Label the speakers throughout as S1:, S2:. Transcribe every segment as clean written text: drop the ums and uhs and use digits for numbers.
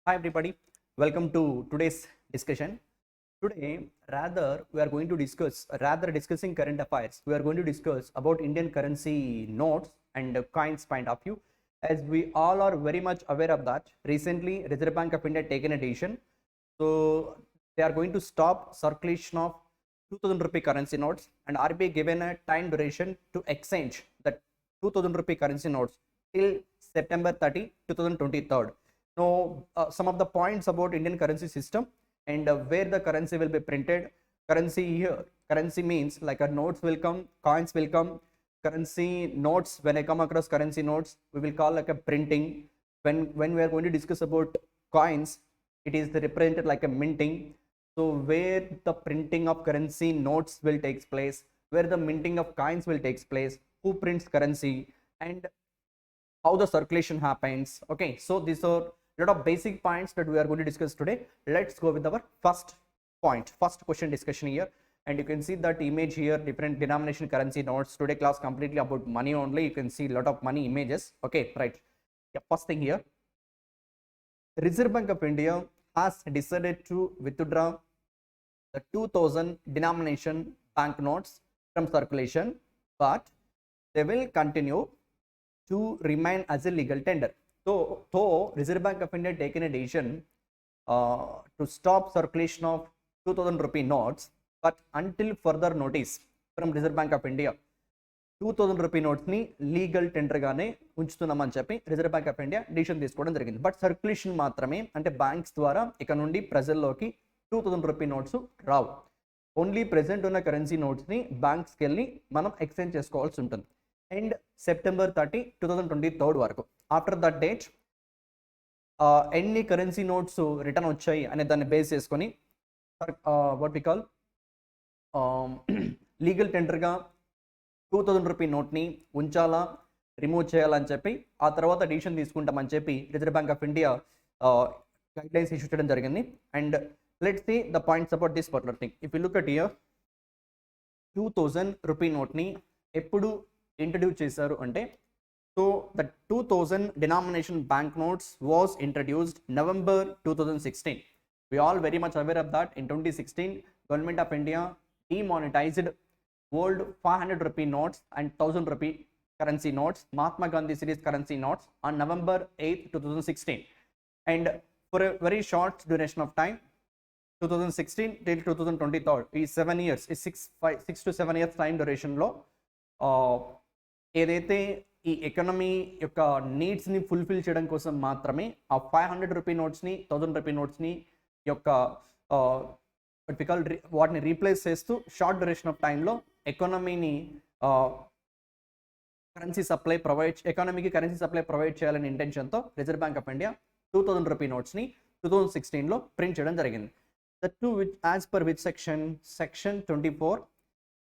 S1: Hi everybody, welcome to today's discussion. Today, we are going to discussing current affairs. We are going to discuss about Indian currency notes and coins point of view. As we all are very much aware of that, recently Reserve Bank of India taken a decision. So they are going to stop circulation of 2000 rupee currency notes, and RBI given a time duration to exchange the 2000 rupee currency notes till September 30, 2023. Now, some of the points about Indian currency system and where the currency will be printed. Currency means like a notes will come, coins will come. Currency notes, when I come across currency notes, we will call like a printing. When we are going to discuss about coins, it is represented like a minting. So where the printing of currency notes will take place, where the minting of coins will take place, who prints currency, and how the circulation happens. Okay, so these are a lot of basic points that we are going to discuss today. Let's go with our first question discussion here. And you can see that image here, different denomination currency notes. Today class completely about money only. You can see a lot of money images. Okay, right. Yeah, first thing here, Reserve Bank of India has decided to withdraw the 2000 denomination banknotes from circulation, but they will continue to remain as a legal tender. So Reserve Bank of India taken a decision to stop circulation of 2000 rupee notes, but until further notice from Reserve Bank of India, 2000 rupee నోట్స్ని legal టెండర్గానే ఉంచుతున్నామని చెప్పి Reserve bank of India decision తీసుకోవడం జరిగింది. But circulation మాత్రమే, అంటే banks ద్వారా ఇక నుండి ప్రజల్లోకి 2000 రూపీ నోట్స్ రావు. ఓన్లీ ప్రెసెంట్ ఉన్న కరెన్సీ నోట్స్ని బ్యాంక్స్కి వెళ్ళి మనం ఎక్స్చేంజ్ చేసుకోవాల్సి ఉంటుంది. అండ్ సెప్టెంబర్ 30, 2023 వరకు. ఆఫ్టర్ దట్ డేట్ ఎన్ని కరెన్సీ నోట్స్ రిటర్న్ వచ్చాయి అనే దాన్ని బేస్ చేసుకొని వాట్ వి కాల్ లీగల్ టెండర్గా 2000 రూపీ నోట్ని ఉంచాలా, రిమూవ్ చేయాలని చెప్పి ఆ తర్వాత డిసిషన్ తీసుకుంటామని చెప్పి Reserve bank of India guidelines issue చేయడం జరిగింది. And let's see the points about this particular thing. If you look at here, 2000 rupee నోట్ని ఎప్పుడు ఇంట్రడ్యూస్ చేశారు అంటే, so the 2000 denomination banknotes was introduced November 2016. We all very much aware of that. In 2016, Government of India demonetized old 500 rupee notes and 1000 rupee currency notes, Mahatma Gandhi series currency notes, on November 8, 2016. And for a very short duration of time, 2016 till 2023, is 7 years, is 6 to 7 years time duration లో ఏదైతే ఈ economy యొక్క నీడ్స్ని fulfil చేయడం కోసం మాత్రమే ఆ 500 rupee నోట్స్ని, 1000 rupee నోట్స్ని యొక్క వాటిని రీప్లేస్ చేస్తూ షార్ట్ డ్యూరేషన్ ఆఫ్ టైంలో ఎకానమీకి కరెన్సీ సప్లై ప్రొవైడ్ చేయాలనే ఇంటెన్షన్తో Reserve bank of India 2000 rupee నోట్స్ని 2016లో ప్రింట్ చేయడం జరిగింది. The two which as per which section 24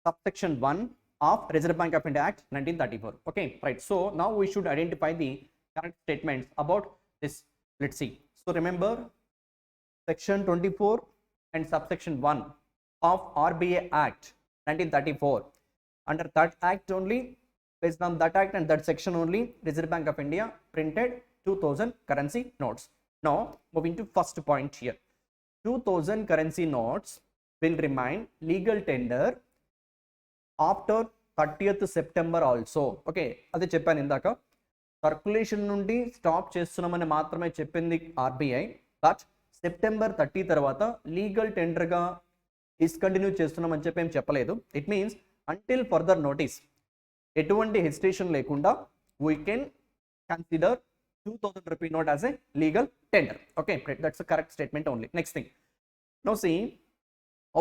S1: subsection 1 of Reserve Bank of India Act 1934. Okay, right. So now we should identify the correct statements about this. Let's see. So remember, section 24 and subsection 1 of RBA Act 1934. Under that act only, based on that act and that section only, Reserve Bank of India printed 2000 currency notes. Now moving to first point here, 2000 currency notes will remain legal tender after 30th September also. Okay, అదే చెప్పాను ఇందాక, circulation నుండి stop చేస్తున్నామని మాత్రమే చెప్పింది RBI. But September 30 తర్వాత legal టెండర్గా discontinue చేస్తున్నామని చెప్పి ఏం చెప్పలేదు. It means until further notice, ఎటువంటి హెసిటేషన్ లేకుండా we can consider 2000 rupee note as a legal tender. Okay, that's a correct statement only. Next thing, now see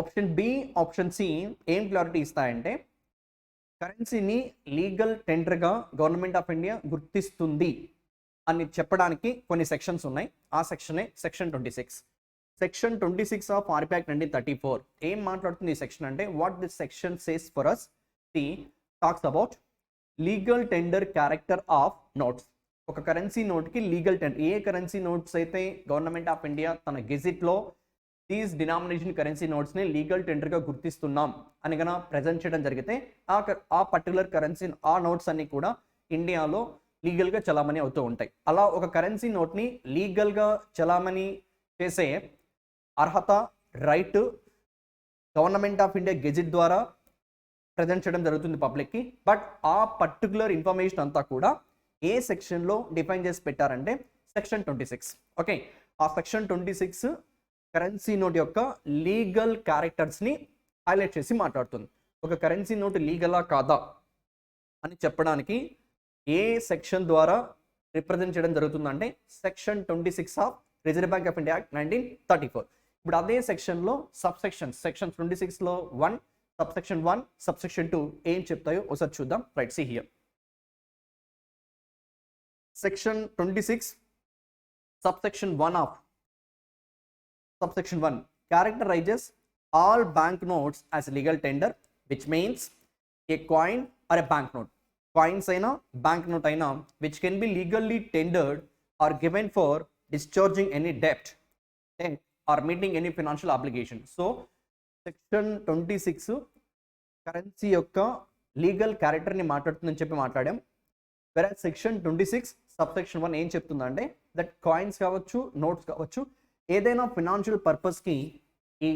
S1: option B, option C ఏం clarity ఇస్తాయంటే, కరెన్సీని legal టెండర్గా Government of India గుర్తిస్తుంది అని చెప్పడానికి కొన్ని సెక్షన్స్ ఉన్నాయి. ఆ సెక్షనే section 26. Section 26 of RBI act 1934 ఏం మాట్లాడుతుంది ఈ సెక్షన్ అంటే, what this section says for us, the talks about legal tender character of notes. ఒక కరెన్సీ నోట్కి లీగల్ టెండర్, ఏ కరెన్సీ నోట్స్ అయితే గవర్నమెంట్ ఆఫ్ ఇండియా తన గెజిట్లో దీస్ డినామినేషన్ కరెన్సీ నోట్స్ని లీగల్ టెండర్గా గుర్తిస్తున్నాం అని కనుక ప్రజెంట్ చేయడం జరిగితే ఆ పర్టికులర్ కరెన్సీ, ఆ నోట్స్ అన్ని కూడా ఇండియాలో లీగల్గా చలామణి అవుతూ ఉంటాయి. అలా ఒక కరెన్సీ నోట్ని లీగల్గా చలామణి చేసే అర్హత, right government of India gazette ద్వారా ప్రజెంట్ చేయడం జరుగుతుంది పబ్లిక్కి. బట్ ఆ పర్టికులర్ ఇన్ఫర్మేషన్ అంతా కూడా ఏ సెక్షన్లో డిఫైన్ చేసి పెట్టారంటే సెక్షన్ 26. ఓకే, ఆ సెక్షన్ 26 కరెన్సీ నోట్ యొక్క లీగల్ క్యారెక్టర్స్ని హైలైట్ చేసి మాట్లాడుతుంది. ఒక కరెన్సీ నోట్ లీగలా కాదా అని చెప్పడానికి ఏ సెక్షన్ ద్వారా రిప్రజెంట్ చేయడం జరుగుతుందంటే section 26 of Reserve bank of India act 1934. ఇప్పుడు అదే సెక్షన్లో సెక్షన్ 26లో 1, subsection 1, subsection 2 ఏం చెప్తాయో ఒకసారి చూద్దాం. Right, see here. Section 26 subsection 1 of subsection 1 characterizes all banknotes as legal tender, which means a coin or a banknote. Coins aina, banknote aina, which can be legally tendered or given for discharging any debt or meeting any financial obligation. So section 26 currency యొక్క legal క్యారెక్టర్ని మాట్లాడుతుందని చెప్పి మాట్లాడాం. వేరే section 26 subsection 1 ఏం చెప్తుందంటే that coins కావచ్చు, notes కావచ్చు, ఏదైనా ఫినాన్షియల్ పర్పస్కి ఈ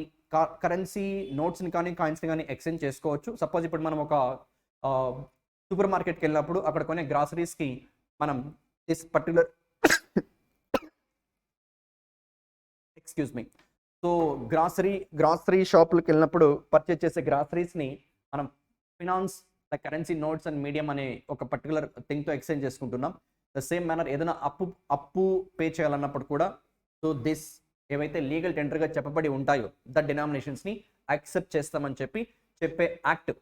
S1: కరెన్సీ నోట్స్ని కానీ కాయిన్స్ని కానీ ఎక్స్చేంజ్ చేసుకోవచ్చు. సపోజ్ ఇప్పుడు మనం ఒక సూపర్ మార్కెట్కి వెళ్ళినప్పుడు అక్కడ కొనే గ్రాసరీస్కి మనం this particular excuse me, so grocery షాపులకు వెళ్ళినప్పుడు పర్చేజ్ చేసే గ్రాసరీస్ని మనం finance like currency notes and medium అనే ఒక పర్టికులర్ థింగ్తో ఎక్స్చేంజ్ చేసుకుంటున్నాం. ద సేమ్ మేనర్ ఏదైనా అప్పు పే చేయాలన్నప్పుడు కూడా సో దిస్ ఏవైతే లీగల్ టెండర్గా చెప్పబడి ఉంటాయో ద డినామినేషన్స్ని యాక్సెప్ట్ చేస్తామని చెప్పే యాక్ట్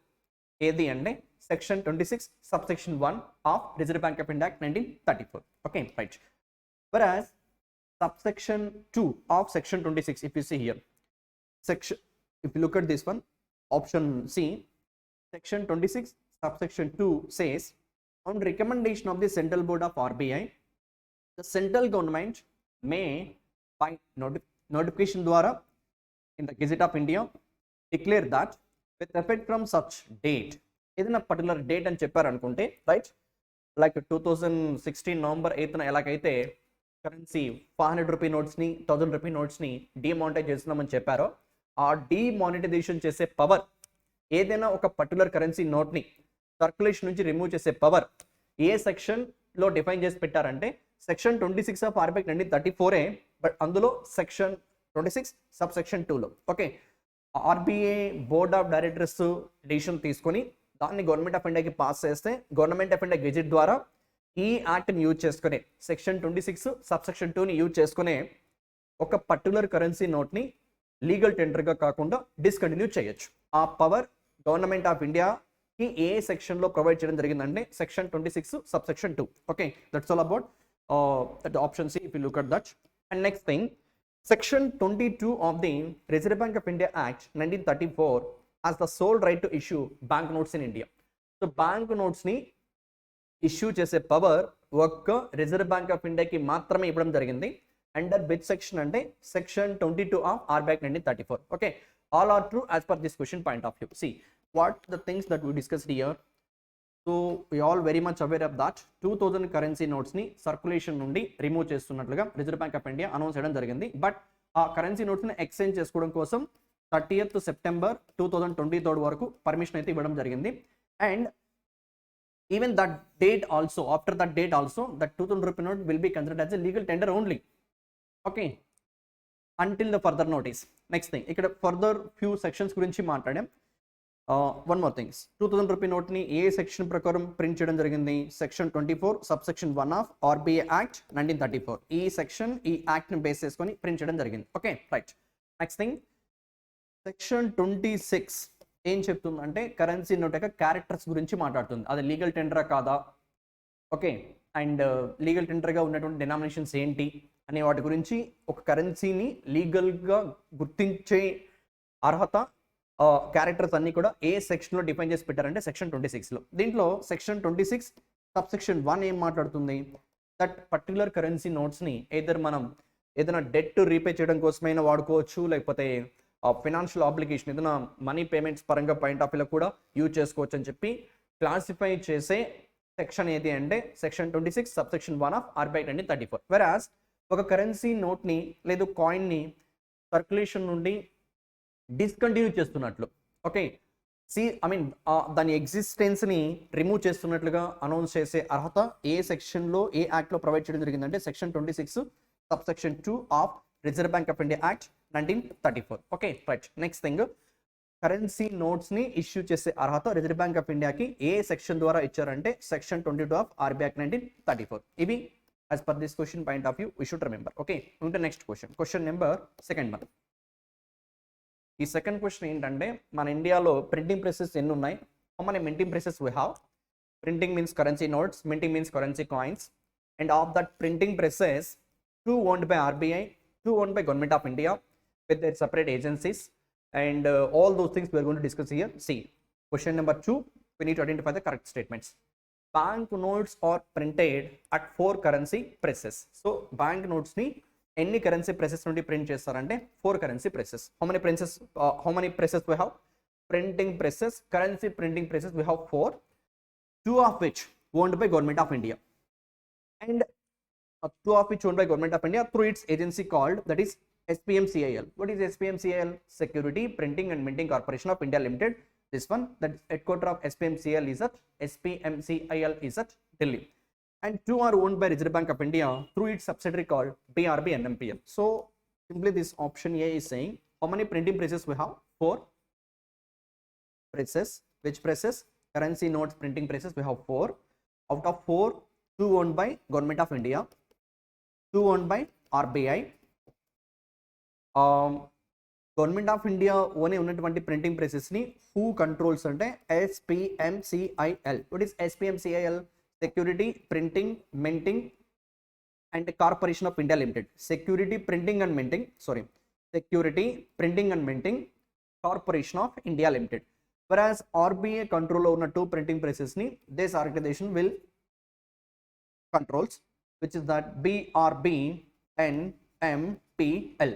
S1: ఏది అంటే section 26 subsection 1 of Reserve bank of India act 1934. Okay, right. Whereas subsection 2 of section 26, if you see here, if you look at this one, option C, section 26 subsection 2 says, on recommendation of the central board of RBI, the central government may by notification dwara in the Gazette of India declare that with effect from such date, ఏదైనా particular date అని చెప్పారు అనుకుంటే, right, like 2016 November 8న ఎలాగైతే currency 500 rupee నోట్స్ని 1000 rupee నోట్స్ని demonetise చేస్తున్నామని చెప్పారో, ఆ demonetisation చేసే power, ఏదైనా ఒక పర్టికులర్ కరెన్సీ నోట్ని సర్క్యులేషన్ నుంచి రిమూవ్ చేసే పవర్ ఏ సెక్షన్లో డిఫైన్ చేసి పెట్టారంటే సెక్షన్ 26 ఆఫ్ ఆర్బీఐ 1934, బట్ అందులో సెక్షన్ 26 సబ్ సెక్షన్ 2లో. Okay, RBI board of directors decision తీసుకొని దాన్ని గవర్నమెంట్ ఆఫ్ ఇండియాకి పాస్ చేస్తే గవర్నమెంట్ ఆఫ్ ఇండియా గెజిట్ ద్వారా ఈ యాక్ట్ని యూజ్ చేసుకునే సెక్షన్ 26 సబ్సెక్షన్ 2ని యూజ్ చేసుకునే ఒక పర్టికులర్ కరెన్సీ నోట్ని లీగల్ టెండర్గా కాకుండా డిస్కంటిన్యూ చేయొచ్చు. ఆ పవర్ గవర్నమెంట్ ఆఫ్ ఇండియాకి ఏ సెక్షన్లో ప్రొవైడ్ చేయడం జరిగిందంటే section 26 subsection 2. Okay, that's all about that option C, if you look at that. And next thing, section 22 of the reserve bank of India act 1934 has the sole right to issue bank notes in India. So bank నోట్స్ని issue చేసే power ఒక్క Reserve bank of ఇండియాకి మాత్రమే ఇవ్వడం జరిగింది. Under which section అంటే section 22 of RBI 1934. Okay, all are true as per this question point of view. See what the things that we discussed here. So we all very much aware of that 2000 currency నోట్స్ని circulation నుండి remove చేస్తున్నట్లుగా Reserve bank of India announce చేయడం జరిగింది. But ఆ currency నోట్స్ని exchange చేసుకోవడం కోసం 30th September 2023 వరకు permission అయితే ఇవ్వడం జరిగింది. And even that date also, after that date also, that 2000 rupee note will be considered as a legal tender only. Okay, until the further notice. Next thing, ikkada further few sections gurinchi maatladam. One more things, 2000 rupee note ni A section ప్రకారం print చేయడం జరిగింది? Section 24 subsection 1 of RBI act 1934. ఈ section ఈ act ని base చేసుకొని print చేయడం జరిగింది. Okay, right. Next thing, section 26 ఏం చెప్తుందంటే కరెన్సీ నోట్ యొక్క క్యారెక్టర్స్ గురించి మాట్లాడుతుంది. అది లీగల్ టెండరా కాదా, ఓకే, అండ్ లీగల్ టెండర్గా ఉన్నటువంటి డినామినేషన్స్ ఏంటి అనే వాటి గురించి, ఒక కరెన్సీని లీగల్గా గుర్తించే అర్హత క్యారెక్టర్స్ అన్నీ కూడా ఏ సెక్షన్లో డిఫైన్ చేసి పెట్టారంటే సెక్షన్ 26లో. దీంట్లో సెక్షన్ 26 సబ్సెక్షన్ 1 ఏం మాట్లాడుతుంది? దట్ పర్టికులర్ కరెన్సీ నోట్స్ని ఏదర్ మనం ఏదైనా డెట్ రీపే చేయడం కోసమైనా వాడుకోవచ్చు, లేకపోతే ఫినాన్షియల్ ఆబ్లిగేషన్ ఏదైనా మనీ పేమెంట్స్ పరంగా పాయింట్ ఆఫ్ వ్యూలో కూడా యూజ్ చేసుకోవచ్చు అని చెప్పి క్లాసిఫై చేసే సెక్షన్ ఏది అంటే సెక్షన్ 26 సబ్సెక్షన్ 1 ఆఫ్ ఆర్బీఐ 1934. వెరాస్ ఒక కరెన్సీ నోట్ని లేదు కాయిన్ని సర్క్యులేషన్ నుండి డిస్కంటిన్యూ చేస్తున్నట్లు, ఓకే, దాని ఎగ్జిస్టెన్స్ని రిమూవ్ చేస్తున్నట్లుగా అనౌన్స్ చేసే అర్హత ఏ సెక్షన్లో ఏ యాక్ట్లో ప్రొవైడ్ చేయడం జరిగిందంటే section 26 subsection 2 of Reserve bank of India act 1934. Okay right. Next thing, currency నోట్స్ని ఇష్యూ చేసే అర్హత రిజర్వ్ బ్యాంక్ ఆఫ్ ఇండియాకి ఏ సెక్షన్ ద్వారా ఇచ్చారంటే సెక్షన్ 22 ఆఫ్ ఆర్బీఐ యాక్ట్ 1934. ఇవి as per this question point of view we should remember. Okay, into next question number second one. ఈ second question ఏంటంటే మన ఇండియాలో ప్రింటింగ్ ప్రెసెస్ ఎన్ని ఉన్నాయి, how many minting presses we have. Printing means currency notes, minting means currency coins, and of that printing presses, 2 owned by RBI, 2 owned by Government of India with their separate agencies, and all those things we are going to discuss here. See, question number 2, we need to identify the correct statements. Bank notes are printed at 4 currency presses. So bank notes ni ఎన్ని currency presses నుండి print చేస్తారంటే 4 currency presses. How many presses we have? Printing presses, currency printing presses we have 4, 2 of which owned by Government of India, and 2 of which owned by Government of India through its agency called, that is SPMCIL. What is SPMCIL? Security Printing and Minting Corporation of India Limited. This one, that headquarter of SPMCIL is at Delhi, and 2 are owned by Reserve Bank of India through its subsidiary called BRB NMPL. So simply this option A is saying how many printing presses we have? 4 presses. Which presses? Currency notes printing presses we have 4. Out of 4, 2 owned by Government of India, 2 owned by RBI. Government of India ఓనే ఉన్నటువంటి printing ప్రెసెస్ని who controls అంటే SPMCIL. What is SPMCIL? Security Printing Minting and Corporation of India Limited. Security Printing and Minting Corporation of India Limited. whereas RBI కంట్రోల్లో ఉన్న 2 printing ప్రెసెస్ని this organization will controls, which is that BRB NMPL,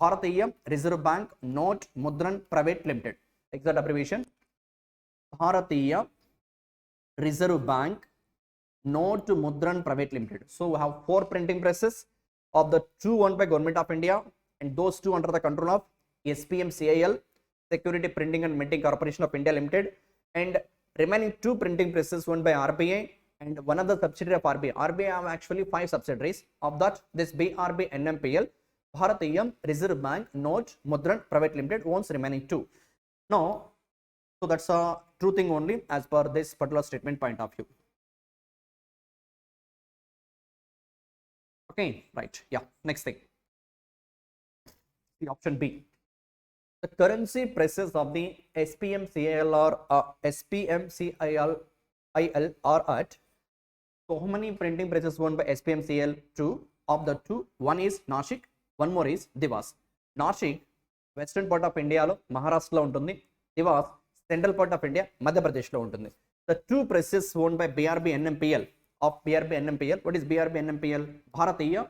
S1: Bharatiya reserve bank note Mudran private Limited. Exact abbreviation Bharatiya reserve Bank Note Mudran Private Limited. So we have 4 printing presses. Of the 2 owned by Government of India, and those 2 under the control of SPMCIL, Security Printing and Minting Corporation of India Limited, and remaining 2 printing presses owned by RBI and one of the subsidiary of RBI. RBI have actually 5 subsidiaries. Of that, this BRB NMPL, Bharatiya Reserve Bank Note Mudran Private Limited, owns remaining 2. Now, so that's a true thing only as per this particular statement point of view. Okay, right. Yeah, next thing. The option B. The currency presses of the SPMCIL are at. So how many printing presses owned by SPMCIL? 2. Of the 2, one is Nashik, one more is Dewas. Nashik, western part of India lo Maharashtra lo untundi. Dewas, central part of India, Madhya Pradesh lo untundi. The 2 presses owned by BRB NMPL. Of BRB NMPL. What is BRB NMPL? Bharatiya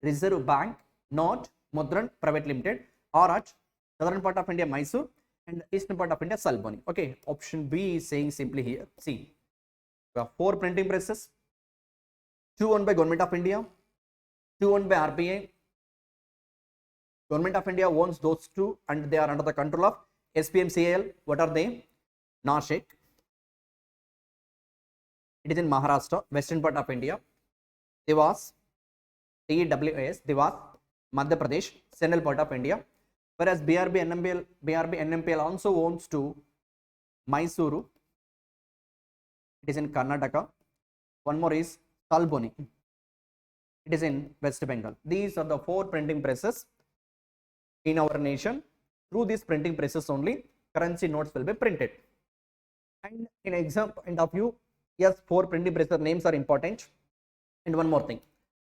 S1: Reserve Bank Note Mudran Private Limited are at southern part of India Mysore and eastern part of India Salboni. Okay, option B is saying simply here. See, we have 4 printing presses, 2 owned by Government of India, 2 owned by RBI. Government of India owns those 2 and they are under the control of SPMCIL. What are they? Nashik. It is in Maharashtra, western part of India. Dewas, DEWAS, Dewas, Madhya Pradesh, central part of India. Whereas BRB NMPL also owns 2, Mysuru. It is in Karnataka. One more is Salboni. It is in West Bengal. These are the 4 printing presses in our nation. Through these printing presses only, currency notes will be printed. And in exam point of view, yes, 4 printing presses names are important. And one more thing,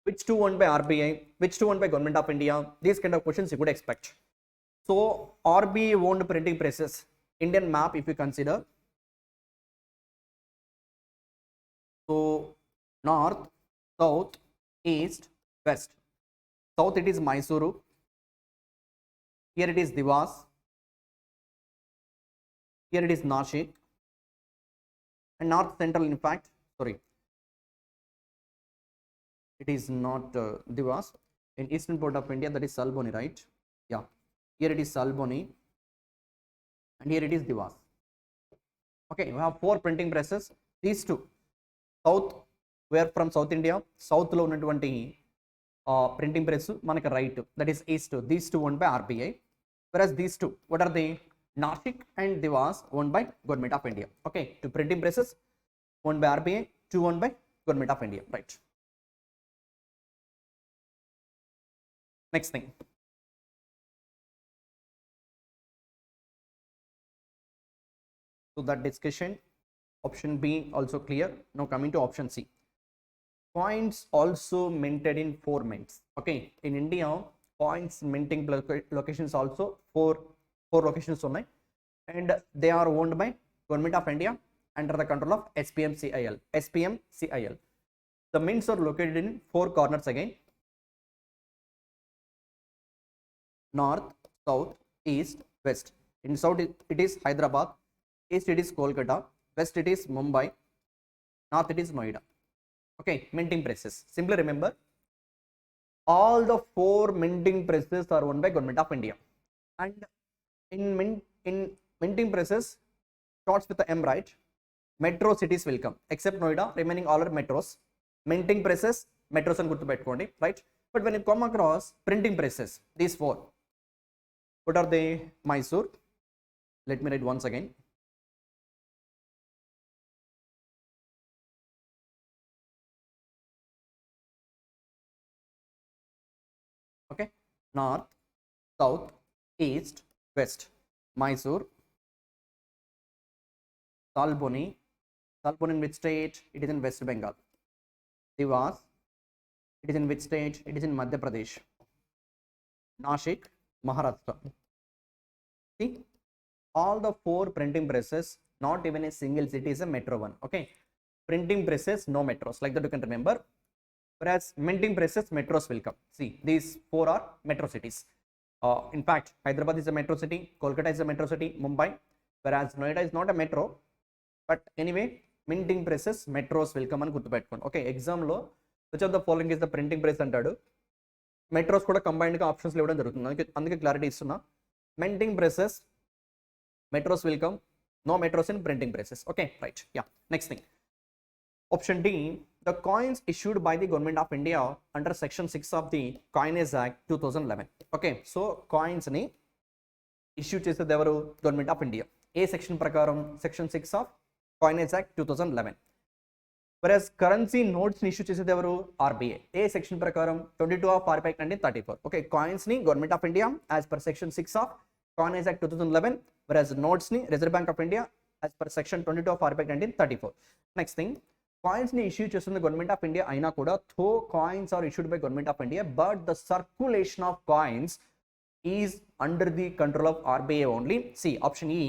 S1: which 2 owned by RBI, which 2 owned by Government of India? These kind of questions you could expect. So RBI owned printing presses, Indian map if you consider. So north, south, east, west. South it is Mysuru. Here it is Dewas. Here it is Nashik. And north central, in fact, sorry, it is not Dewas. In eastern part of India, that is Salboni, right? Yeah, here it is Salboni, and here it is Dewas. Okay, we have 4 printing presses. These two, south, we are from South India, south లో ఉన్నటువంటి printing press మనకి right, that is east. These two owned by RBI, whereas these two, what are they? Nashik and Dewas owned by Government of India. Okay, two printing presses owned by RBI, two owned by Government of India, right? Next thing, so that discussion, option B also clear. Now coming to option C, coins also minted in 4 mints. Okay, in India, coins minting locations also four locations ఉన్నాయి, and they are owned by Government of India under the control of SPMCIL. SPMCIL. The mints are located in 4 corners again: north, south, east, west. In south it is Hyderabad, east it is Kolkata, west it is Mumbai, north it is Noida. Okay, minting presses. Simply remember, all the 4 minting presses are owned by Government of India, and in minting presses starts with the M, right? Metro cities will come except Noida. Remaining all are metros. Minting presses metros and gurtu pettukondi, right? But when you come across printing presses, these 4, what are they? Mysore. Let me write once again. Okay, north, south, east, west. Mysore, Salboni. Salboni in which state? It is in West Bengal. Dewas, it is in which state? It is in Madhya Pradesh. Nashik, Maharashtra. See, all the 4 printing presses, not even a single city is a metro one. Okay, printing presses, no metros, like that you can remember. Whereas minting presses, metros will come. See, these 4 are metro cities. In fact, Hyderabad is a metro city, Kolkata is a metro city, Mumbai, whereas Noida is not a metro. But anyway, minting presses, metros will come అని గుర్తుపెట్టుకోండి. Okay, ఎగ్జామ్లో which of the following is the printing press అంటాడు, metros కూడా కంబైన్డ్గా ఆప్షన్స్లో ఇవ్వడం జరుగుతుంది, అందుకే clarity ఇస్తున్నా. minting presses, metros will come, no metros in printing presses. Okay, right. Yeah, next thing, option D, the coins issued by the Government of India under section 6 of the Coinage Act 2011. Okay, so coins ni issue చేసేది ఎవరు? Government of India. A section ప్రకారం? section 6 of Coinage Act 2011. whereas currency notes ని issue చేసేది ఎవరు? RBI. ఏ section ప్రకారం? 22 of RBI 1934. Okay, coins ని Government of India as per section 6 of Coinage Act 2011, whereas notes ni Reserve Bank of India as per section 22 of RBI 1934. Next thing, coins ni issue చేస్తుంది Government of India అయినా కూడా, though coins are issued by Government of India, but the circulation of coins is under the control of RBI only. See, option E,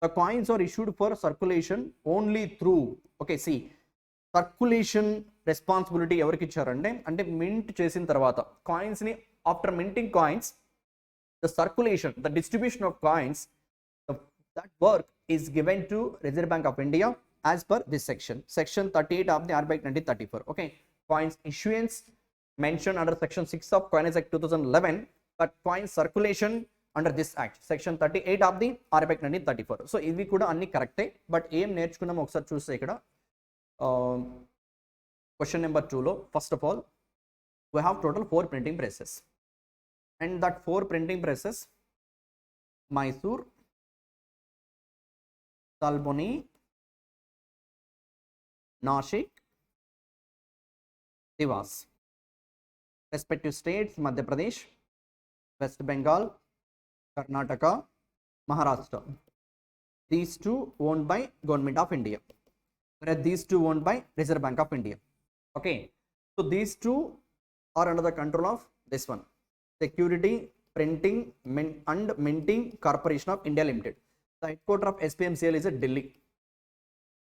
S1: the coins are issued for circulation only through, okay, see, circulation responsibility ఎవరికి ఇచ్చారంటే, అంటే mint చేసిన తర్వాత coins ని, after minting coins, the circulation, the distribution of coins, that work is given to Reserve Bank of India as per this section, section 38 of the RBI 1934. Okay, coins issuance mentioned under section 6 of Coinage Act 2011, but coin circulation under this act, section 38 of the RBI 1934. So ఇవి కూడా అన్ని కరెక్టే, but ఏం నేర్చుకున్నామో ఒకసారి చూస్తే ఇక్కడ question number 2లో, first of all we have total 4 printing presses, and that 4 printing presses, Mysore, Salboni, Nashik, Dewas. Respective states: Madhya Pradesh, West Bengal, Karnataka, Maharashtra. These 2 owned by Government of India, whereas these 2 owned by Reserve Bank of India. Okay, so these 2 are under the control of this one, Security Printing and Minting Corporation of India Limited. The headquarters of SPMCL is at Delhi,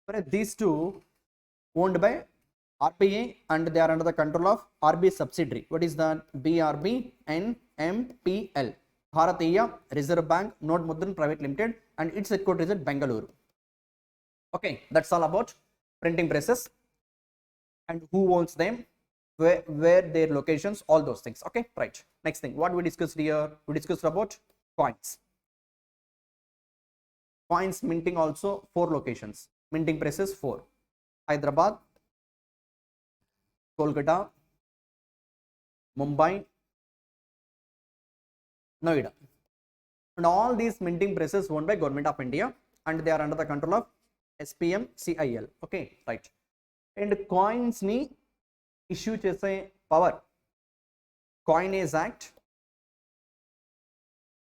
S1: whereas these 2 owned by RBI and they are under the control of RBI subsidiary. What is that? BRB NMPL, Bharatiya Reserve Bank Note Mudran Private Limited, and its headquarters is at Bengaluru. Okay, that's all about printing presses. and who owns them, where their locations, all those things. Okay, right. Next thing, what we discussed here, we discussed about coins. Coins minting also 4 locations. Minting presses 4. Hyderabad, Kolkata, Mumbai, Noida. And all these minting presses owned by Government of India, and they are under the control of SPM CIL. Okay, right. And coins ni issue chese power Coinage Act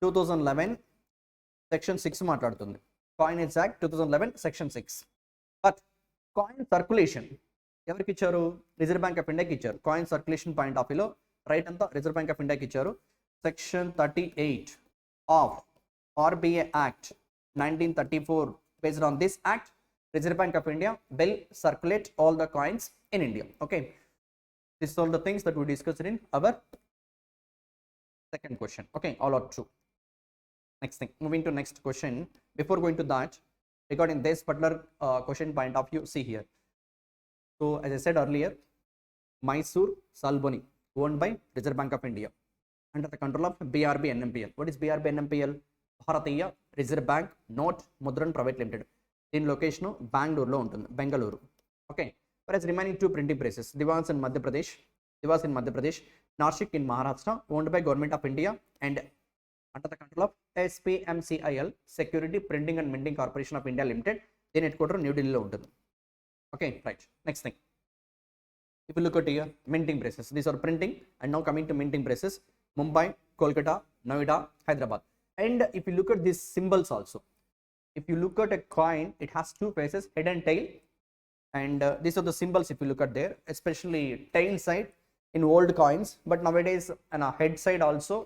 S1: 2011 Section 6 మాట్లాడుతుంది. Coinage Act 2011 Section 6. But coin circulation ఎవరికి ఇచ్చారు? Reserve bank of ఇండియాకి ఇచ్చారు. Coin circulation point of వ్యూలో right అంతా reserve bank of ఇండియాకి ఇచ్చారు. Section 38 of RBA Act 1934, based on this act, Reserve Bank of India will circulate all the coins in India. Okay, this is all the things that we discussed in our second question. Okay, all are true. Next thing, moving to next question. Before going to that, regarding this particular question point of view, see here. So as I said earlier, Mysore Salboni owned by Reserve Bank of India under the control of BRB NMPL. What is BRB NMPL? Bharatiya reserve bank note Mudran private limited. దీని location బెంగళూరులో ఉంటుంది, Bengaluru. Okay, whereas remaining 2 printing presses, Dewas in Madhya Pradesh, Nashik in Maharashtra, owned by Government of India and under the control of SPMCIL, Security Printing and Minting Corporation of India Limited. దీని head quarter new ఢిల్లీలో ఉంటుంది. Okay, right. Next thing, if you look at here, minting presses, these are printing. And now coming to minting presses, Mumbai, Kolkata, Noida, Hyderabad. And if you look at these symbols also, if you look at a coin, it has 2 faces, head and tail. And these are the symbols if you look at there, especially tail side in old coins, but nowadays on a head side also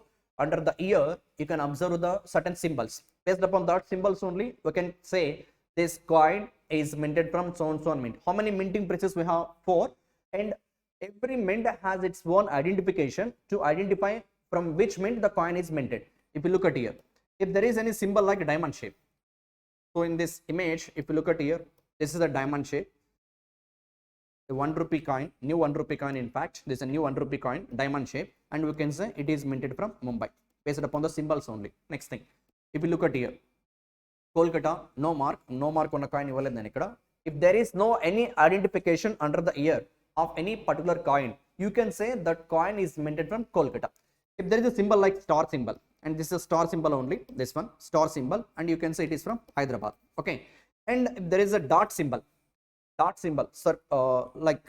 S1: under the ear you can observe the certain symbols. Based upon that symbols only we can say this coin is minted from so and so mint. How many minting presses we have? 4. And every mint has its own identification to identify from which mint the coin is minted. If you look at here, if there is any symbol like a diamond shape, so in this image if you look at here, this is a diamond shape, the 1 rupee coin, new 1 rupee coin. In fact, this is a new 1 rupee coin, diamond shape, and we can say it is minted from Mumbai based upon the symbols only. Next thing, if you look at here, Kolkata, no mark on a coin ఇవ్వలేదు నేను ఇక్కడ. If there is no any identification under the ear of any particular coin, you can say that coin is minted from Kolkata. If there is a symbol like star symbol, and this is a star symbol only, this one star symbol, and you can say it is from Hyderabad. Okay, and if there is a dot symbol, like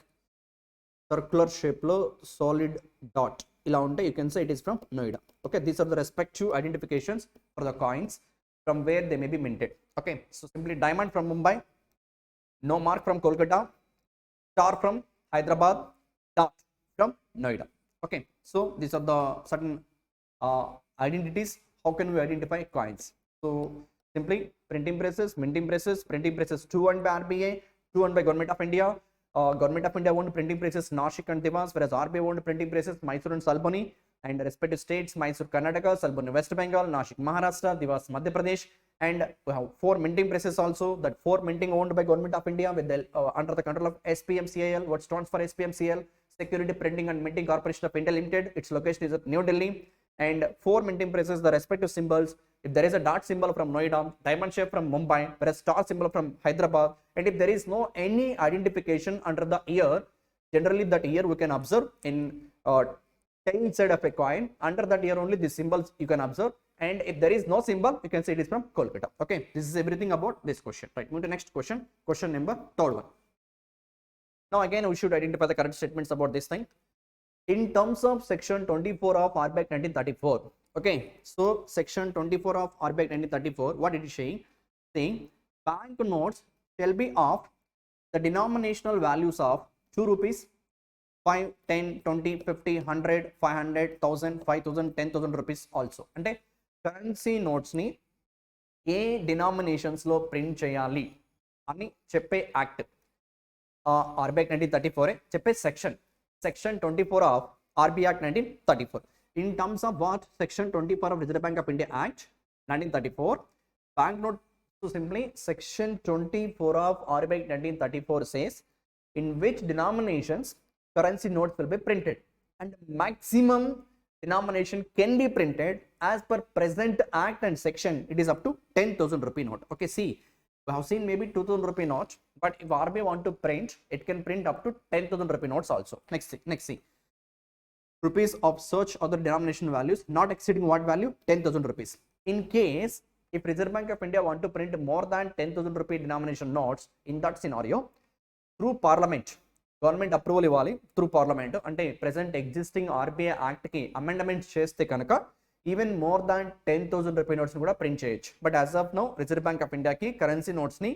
S1: circular shape lo solid dot ila unte, you can say it is from Noida. Okay, these are the respective identifications for the coins from where they may be minted. Okay, so simply diamond from Mumbai, no mark from Kolkata, star from Hyderabad, dot from Noida. Okay, so these are the certain identities. How can we identify coins? So simply printing presses, minting presses, printing presses 2 owned by RBA, 2 owned by Government of India. Government of India owned printing presses Nashik and Dewas, whereas RBA owned printing presses Mysore and Salboni, and respective states, Mysore Karnataka, Salboni West Bengal, Nashik Maharashtra, Dewas Madhya Pradesh. And we have 4 minting presses also, that 4 minting owned by Government of India with the, under the control of SPMCIL. What stands for SPMCIL? Security Printing and Minting Corporation of India Limited. Its location is at New Delhi. And 4 minting presses, the respective symbols. If there is a dot symbol from Noida, diamond shape from Mumbai, whereas star symbol from Hyderabad, and if there is no any identification under the ear, generally that ear we can observe in tail side of a coin. Under that ear only these symbols you can observe, and if there is no symbol, you can say it is from Kolkata. Okay, this is everything about this question. Right, move to next question. Question number 3rd one. Now again we should identify the correct statements about this thing. In terms of section 24 of RBAC 1934, okay, so section 24 of RBAC 1934, what it is saying? Saying bank notes shall be of the denominational values of 2 rupees, 5, 10, 20, 50, 100, 500, 1000, 5000, 10,000 rupees also. అంటే currency notes ని ఏ denominations లో print చేయాలి అని చెప్పే act RBAC 1934 చెప్పే section 24 of RBI Act 1934. In terms of what? Section 24 of Reserve Bank of India Act 1934, banknote. So simply section 24 of RBI 1934 says in which denominations currency notes will be printed, and maximum denomination can be printed as per present act and section. It is up to 10,000 rupee note. Okay, see, we have seen maybe 2,000 rupee note, but if RBI want to print, it can print up to 10,000 rupee notes also. Next see, rupees of such other denomination values not exceeding what value? 10,000 rupees. In case if Reserve Bank of India want to print more than 10,000 rupee denomination notes, in that scenario, through parliament, government approval ఇవ్వాలి through parliament. అంటే present existing RBI యాక్ట్కి amendments చేస్తే కనుక even more than 10,000 rupee నోట్స్ని కూడా print చేయొచ్చు. But as of now reserve bank of ఇండియాకి currency నోట్స్ని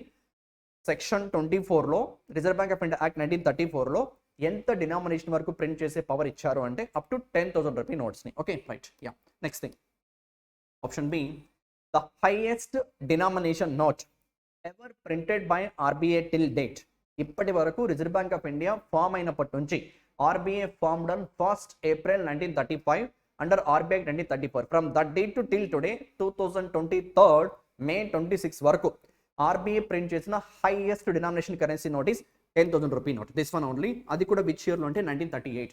S1: సెక్షన్ 24లో reserve bank of India act 1934లో ఎంత డినామినేషన్ వరకు ప్రింట్ చేసే పవర్ ఇచ్చారు అంటే అప్ టు 10,000 రూపీ నోట్స్ని. Okay right, yeah. Next thing, option B, the highest denomination note ever printed by RBI till date. ఇప్పటి వరకు reserve bank of India form అయినప్పటి నుంచి, RBI formed on 1st April 1935 under RBI 1934. From that date to till today 2023 May 26 వరకు RBI print చేసిన highest denomination currency note is 10,000 rupee note. This one only. అది కూడా which ఇయర్లో అంటే 1938.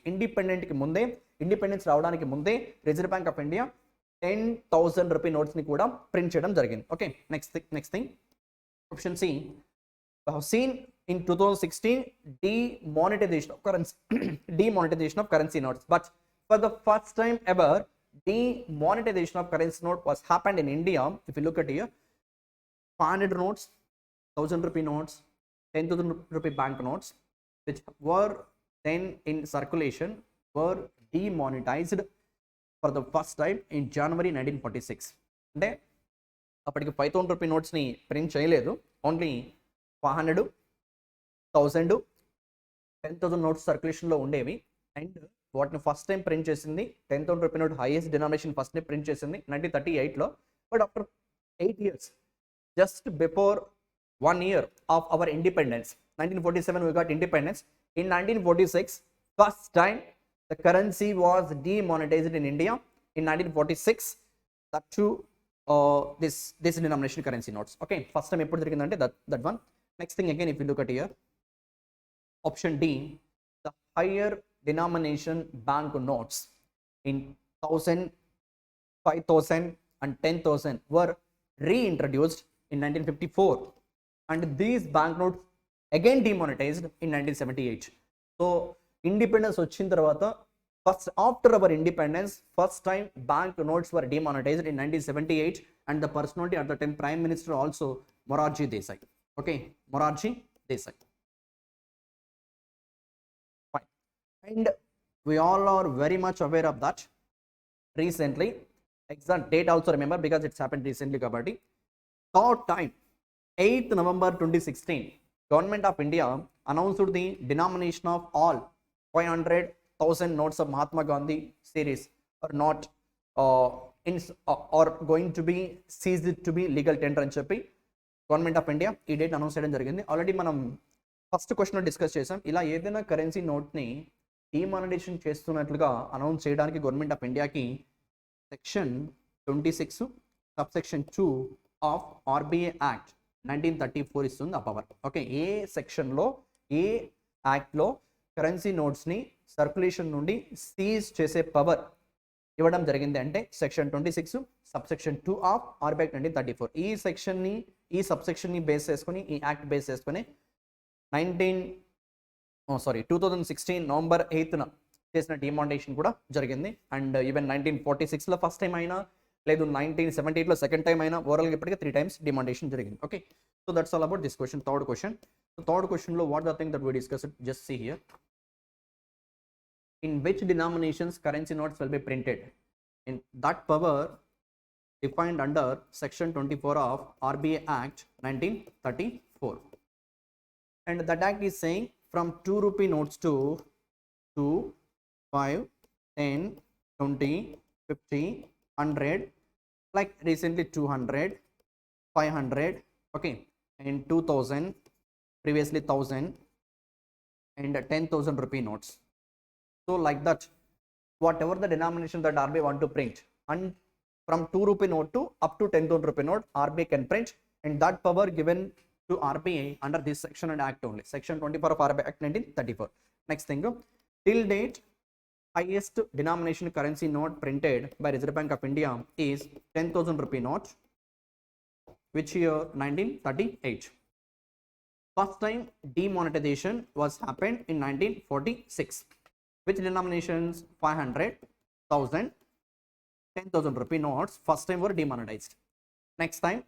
S1: Independence రావడానికి ముందే reserve bank of India 10,000 rupee నోట్స్ని కూడా ప్రింట్ చేయడం జరిగింది. Okay, next thing, option C, we have seen in 2016 demonetization of currency notes, but for the first time ever demonetization of currency note was happened in India. If you look at here, 500 notes, 1,000 rupee notes, 10,000 rupee bank notes which were then in circulation were demonetized for the first time in January 1946. అంటే అప్పటికి 5,000 rupee నోట్స్ని print చేయలేదు, only 500, 1,000, 10,000 notes సర్క్యులేషన్లో ఉండేవి. And వాటిని first time print చేసింది 10,000 rupee note highest denomination first time print చేసింది 1938లో. But after 8 years, just before 1 year of our independence, 1947 we got independence. In 1946, first time the currency was demonetized in India. In 1946, that too this denomination currency notes. Okay, first time eppudu jarigindante that one. Next thing again, if you look at here, option D, the higher denomination bank notes in 1,000, 5,000 and 10,000 were reintroduced in 1954, and these banknotes again demonetized in 1978. So independence వచ్చిన తర్వాత first after our independence, first time bank notes were demonetized in 1978, and the personality at the time Prime Minister also Morarji Desai. Okay, Morarji Desai. Fine. And we all are very much aware of that. Recently, exact date also remember because it's happened recently kabatti. Third time, 8th November 2016, Government of India announced the denomination of all 500,000 notes of Mahatma Gandhi series are not or going to be seized to be legal tender అని చెప్పి government of India ఈ date announce చేయడం జరిగింది. Already మనం first క్వశ్చన్లో discuss చేసాం. ఇలా ఏదైనా కరెన్సీ నోట్ని డిమానిటైజేషన్ చేస్తున్నట్లుగా అనౌన్స్ చేయడానికి గవర్నమెంట్ ఆఫ్ ఇండియాకి section 26 subsection 2 of RBI act 1934 ఇస్తుంది ఆ పవర్. ఓకే, ఏ సెక్షన్లో ఏ యాక్ట్లో కరెన్సీ నోట్స్ని సర్క్యులేషన్ నుండి సీజ్ చేసే పవర్ ఇవ్వడం జరిగింది అంటే సెక్షన్ 26 సబ్సెక్షన్ 2 ఆఫ్ ఆర్బీఐ 1934. ఈ సబ్సెక్షన్ని బేస్ చేసుకొని, ఈ యాక్ట్ బేస్ చేసుకొని 2016 November 8th చేసిన డిమానిటైజేషన్ కూడా జరిగింది. అండ్ ఈవెన్ 1946లో ఫస్ట్ టైం అయినా, లేదు 1978లో సెకండ్ టైం అయినా, ఓవరాల్గా ఇప్పటికీ 3 times డిమానిటైజేషన్ జరిగింది. Okay, so that's all about this question. Third క్వశ్చన్లో what the thing that we discuss, just see here. In which denominations currency notes will be printed? In that power defined under section 24 of RBI Act 1934. And that act is saying from 2 rupee notes to 2, 5, 10, 20, 50, 100, like recently 200, 500, okay, and 2,000, previously 1,000, and 10,000 rupee notes. So like that, whatever the denomination that RBI want to print, and from 2 rupee note to up to 10,000 rupee note, RBI can print, and that power given to RBI under this section and act only. Section 24 of RBI Act 1934. Next thing, till date, highest denomination currency note printed by Reserve Bank of India is 10,000 rupee note, which year 1938. First time demonetization was happened in 1946. Which denominations? 500, 1000, 10,000 rupee notes first time were demonetized. Next time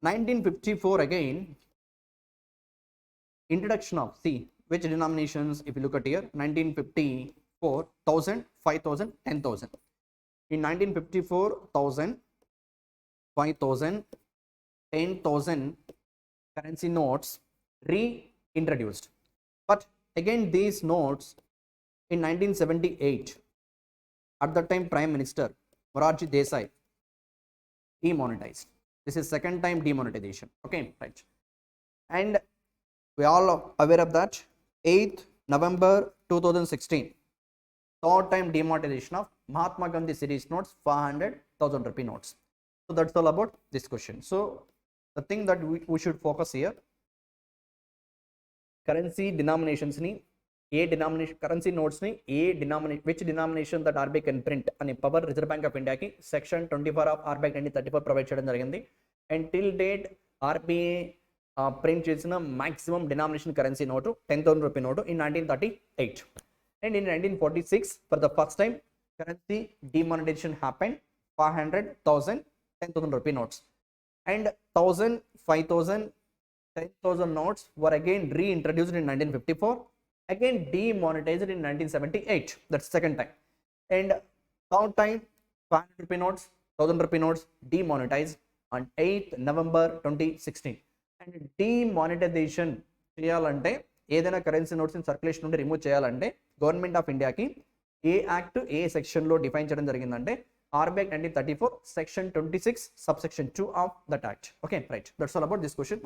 S1: 1954 again, introduction of, see which denominations, if you look at here, 1954, 1000, 5000, 10,000. In 1954, 1000, 5000, 10,000 currency notes reintroduced. But again these notes in 1978, at that time Prime Minister Morarji Desai demonetized. This is second time demonetization. Okay, right. And we all are aware of that. 8th November 2016, third time demonetization of Mahatma Gandhi series notes, 500,000 rupee notes. So that's all about this question. So the thing that we should focus here, currency denominations ni, a denomination currency notes ni, a denomination, which denomination that RBI can print ani power Reserve Bank of India ki section 24 of RBI 1934 provide cheyadam jarigindi. And till date RBI print చేసిన maximum denomination currency note 10,000 rupee note in 1938. And in 1946, for the first time currency demonetization happened, 500, 1000, 10,000 rupee notes. And 1000, 5000, 10,000 notes were again reintroduced in 1954, again demonetized in 1978. That's second time. And third time 500 rupee notes, 1000 rupee notes demonetized on 8th November 2016. And demonetization చేయాలంటే ఏదైనా currency notes in circulation నుండి remove చేయాలంటే government of ఇండియాకి ఏ act ఏ section లో define చేయడం జరిగిందంటే RBI 1934 section 26 subsection 2 of that act. Okay, right. That's all about this question.